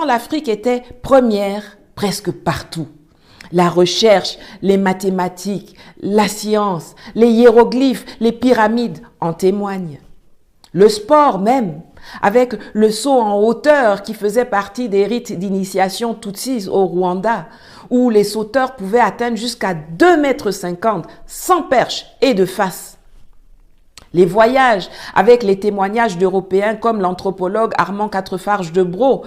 l'Afrique était première presque partout. La recherche, les mathématiques, la science, les hiéroglyphes, les pyramides en témoignent. Le sport même, avec le saut en hauteur qui faisait partie des rites d'initiation Tutsis au Rwanda, où les sauteurs pouvaient atteindre jusqu'à 2,50 m sans perche et de face. Les voyages avec les témoignages d'Européens comme l'anthropologue Armand Quatrefarge de Bro,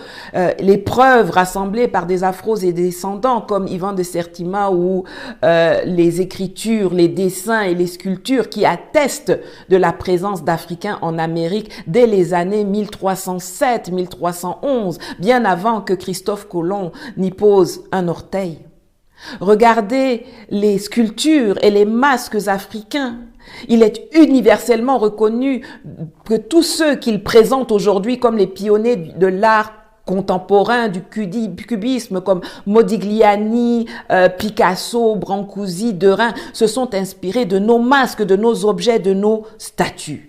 les preuves rassemblées par des afros et descendants comme Ivan de Sertima ou les écritures, les dessins et les sculptures qui attestent de la présence d'Africains en Amérique dès les années 1307-1311, bien avant que Christophe Colomb n'y pose un orteil. Regardez les sculptures et les masques africains. Il est universellement reconnu que tous ceux qu'il présente aujourd'hui comme les pionniers de l'art contemporain, du cubisme, comme Modigliani, Picasso, Brancusi, Derain, se sont inspirés de nos masques, de nos objets, de nos statues.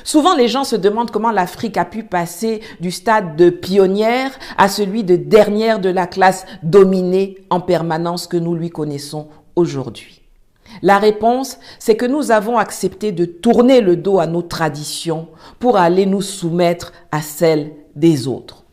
Souvent, les gens se demandent comment l'Afrique a pu passer du stade de pionnière à celui de dernière de la classe dominée en permanence que nous lui connaissons aujourd'hui. La réponse, c'est que nous avons accepté de tourner le dos à nos traditions pour aller nous soumettre à celles des autres.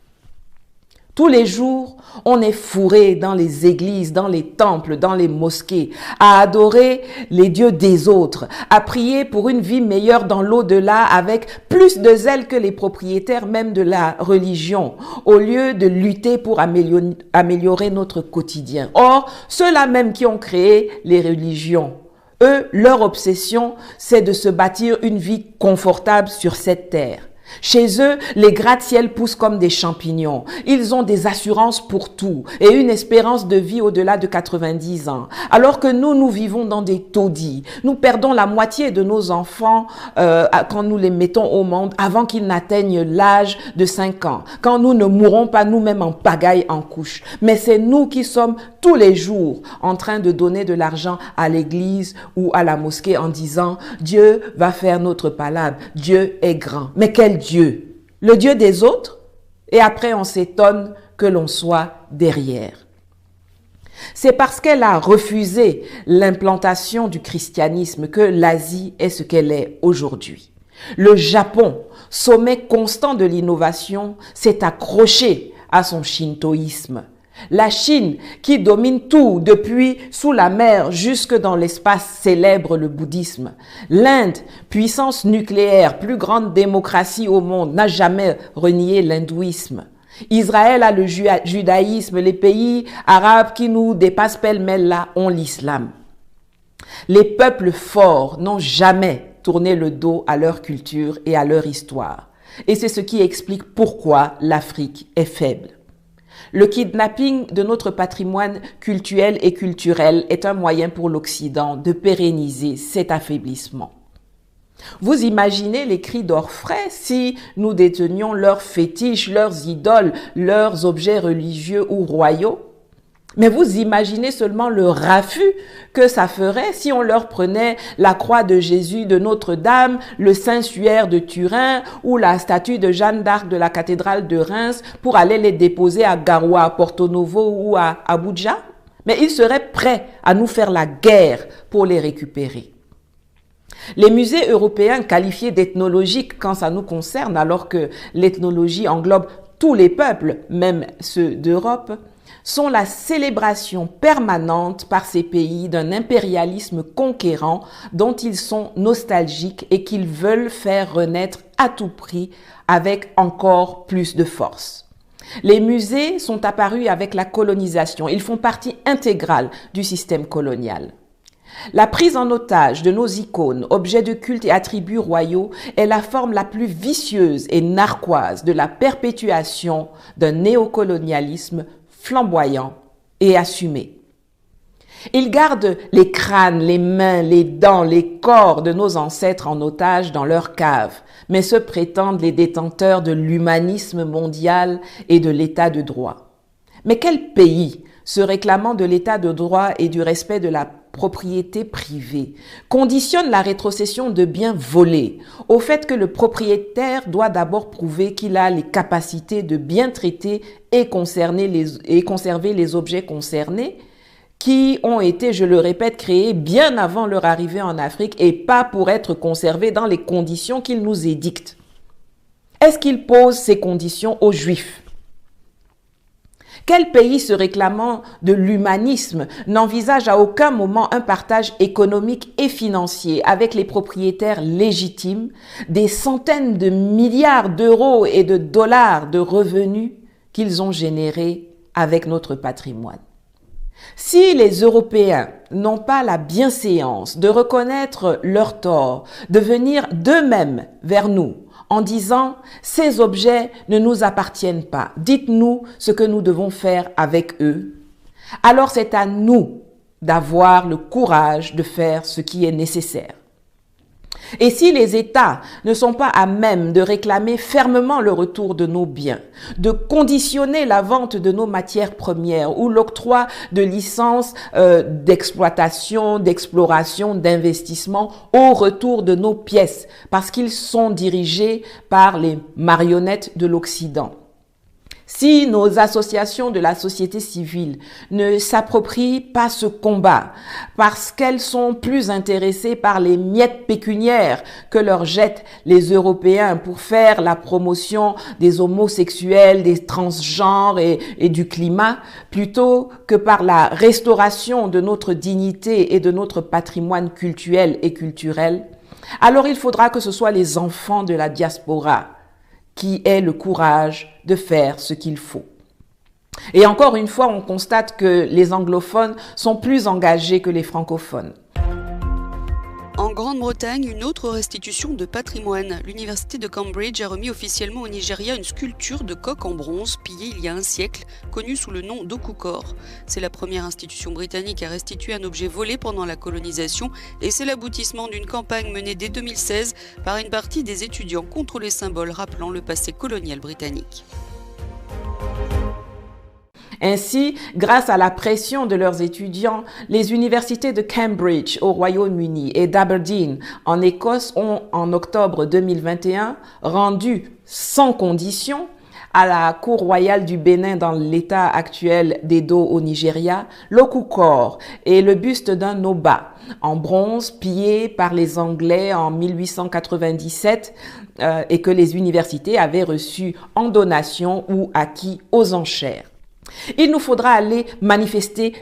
Tous les jours, on est fourré dans les églises, dans les temples, dans les mosquées, à adorer les dieux des autres, à prier pour une vie meilleure dans l'au-delà avec plus de zèle que les propriétaires même de la religion, au lieu de lutter pour améliorer notre quotidien. Or, ceux-là même qui ont créé les religions, eux, leur obsession, c'est de se bâtir une vie confortable sur cette terre. Chez eux, les gratte-ciel poussent comme des champignons. Ils ont des assurances pour tout et une espérance de vie au-delà de 90 ans. Alors que nous vivons dans des taudis. Nous perdons la moitié de nos enfants quand nous les mettons au monde avant qu'ils n'atteignent l'âge de 5 ans. Quand nous ne mourrons pas nous-mêmes en pagaille en couche. Mais c'est nous qui sommes tous les jours en train de donner de l'argent à l'église ou à la mosquée en disant « Dieu va faire notre palabre, Dieu est grand ». Mais quel Dieu? Le Dieu des autres? Et après on s'étonne que l'on soit derrière. C'est parce qu'elle a refusé l'implantation du christianisme que l'Asie est ce qu'elle est aujourd'hui. Le Japon, sommet constant de l'innovation, s'est accroché à son shintoïsme. La Chine, qui domine tout depuis sous la mer jusque dans l'espace, célèbre le bouddhisme. L'Inde, puissance nucléaire, plus grande démocratie au monde, n'a jamais renié l'hindouisme. Israël a le judaïsme, les pays arabes qui nous dépassent pêle-mêle là ont l'islam. Les peuples forts n'ont jamais tourné le dos à leur culture et à leur histoire. Et c'est ce qui explique pourquoi l'Afrique est faible. Le kidnapping de notre patrimoine culturel et culturel est un moyen pour l'Occident de pérenniser cet affaiblissement. Vous imaginez les cris d'orfraie si nous détenions leurs fétiches, leurs idoles, leurs objets religieux ou royaux? Mais vous imaginez seulement le raffut que ça ferait si on leur prenait la croix de Jésus de Notre-Dame, le Saint-Suaire de Turin ou la statue de Jeanne d'Arc de la cathédrale de Reims pour aller les déposer à Garoua, à Porto Novo ou à Abuja. Mais ils seraient prêts à nous faire la guerre pour les récupérer. Les musées européens qualifiés d'ethnologiques quand ça nous concerne, alors que l'ethnologie englobe tous les peuples, même ceux d'Europe, sont la célébration permanente par ces pays d'un impérialisme conquérant dont ils sont nostalgiques et qu'ils veulent faire renaître à tout prix avec encore plus de force. Les musées sont apparus avec la colonisation. Ils font partie intégrale du système colonial. La prise en otage de nos icônes, objets de culte et attributs royaux est la forme la plus vicieuse et narquoise de la perpétuation d'un néocolonialisme flamboyant et assumé. Ils gardent les crânes, les mains, les dents, les corps de nos ancêtres en otage dans leurs caves, mais se prétendent les détenteurs de l'humanisme mondial et de l'état de droit. Mais quel pays, se réclamant de l'état de droit et du respect de la propriété privée conditionne la rétrocession de biens volés au fait que le propriétaire doit d'abord prouver qu'il a les capacités de bien traiter et conserver les objets concernés qui ont été, je le répète, créés bien avant leur arrivée en Afrique et pas pour être conservés dans les conditions qu'il nous édicte. Est-ce qu'il pose ces conditions aux Juifs? Quel pays se réclamant de l'humanisme n'envisage à aucun moment un partage économique et financier avec les propriétaires légitimes des centaines de milliards d'euros et de dollars de revenus qu'ils ont générés avec notre patrimoine? Si les Européens n'ont pas la bienséance de reconnaître leur tort, de venir d'eux-mêmes vers nous en disant « ces objets ne nous appartiennent pas, dites-nous ce que nous devons faire avec eux », alors c'est à nous d'avoir le courage de faire ce qui est nécessaire. Et si les États ne sont pas à même de réclamer fermement le retour de nos biens, de conditionner la vente de nos matières premières ou l'octroi de licences d'exploitation, d'exploration, d'investissement au retour de nos pièces, parce qu'ils sont dirigés par les marionnettes de l'Occident. Si nos associations de la société civile ne s'approprient pas ce combat parce qu'elles sont plus intéressées par les miettes pécuniaires que leur jettent les Européens pour faire la promotion des homosexuels, des transgenres et du climat, plutôt que par la restauration de notre dignité et de notre patrimoine culturel et culturel, alors il faudra que ce soit les enfants de la diaspora qui aient le courage de faire ce qu'il faut. Et encore une fois, on constate que les anglophones sont plus engagés que les francophones. En Grande-Bretagne, une autre restitution de patrimoine. L'université de Cambridge a remis officiellement au Nigeria une sculpture de coq en bronze pillée il y a un siècle, connue sous le nom d'Okukor. C'est la première institution britannique à restituer un objet volé pendant la colonisation et c'est l'aboutissement d'une campagne menée dès 2016 par une partie des étudiants contre les symboles rappelant le passé colonial britannique. Ainsi, grâce à la pression de leurs étudiants, les universités de Cambridge au Royaume-Uni et d'Aberdeen en Écosse ont, en octobre 2021, rendu sans condition à la Cour royale du Bénin dans l'état actuel d'Edo au Nigeria, l'Okukor et le buste d'un Oba en bronze pillé par les Anglais en 1897 et que les universités avaient reçu en donation ou acquis aux enchères. Il nous faudra aller manifester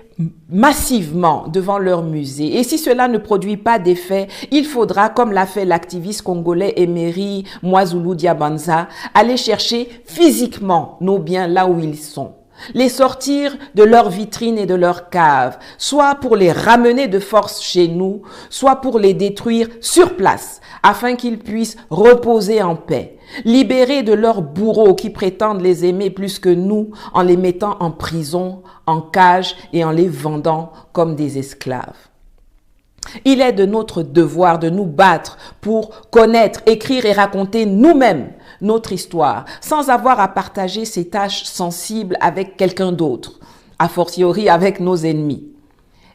massivement devant leur musée. Et si cela ne produit pas d'effet, il faudra, comme l'a fait l'activiste congolais Emery Mwazulu Diabanza, aller chercher physiquement nos biens là où ils sont. Les sortir de leurs vitrines et de leurs caves, soit pour les ramener de force chez nous, soit pour les détruire sur place, afin qu'ils puissent reposer en paix, libérés de leurs bourreaux qui prétendent les aimer plus que nous en les mettant en prison, en cage et en les vendant comme des esclaves. Il est de notre devoir de nous battre pour connaître, écrire et raconter nous-mêmes notre histoire, sans avoir à partager ces tâches sensibles avec quelqu'un d'autre, a fortiori avec nos ennemis.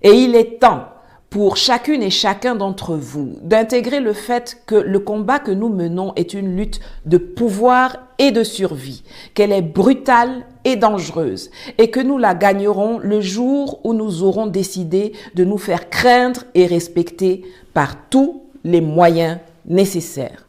Et il est temps pour chacune et chacun d'entre vous d'intégrer le fait que le combat que nous menons est une lutte de pouvoir et de survie, qu'elle est brutale et dangereuse et que nous la gagnerons le jour où nous aurons décidé de nous faire craindre et respecter par tous les moyens nécessaires.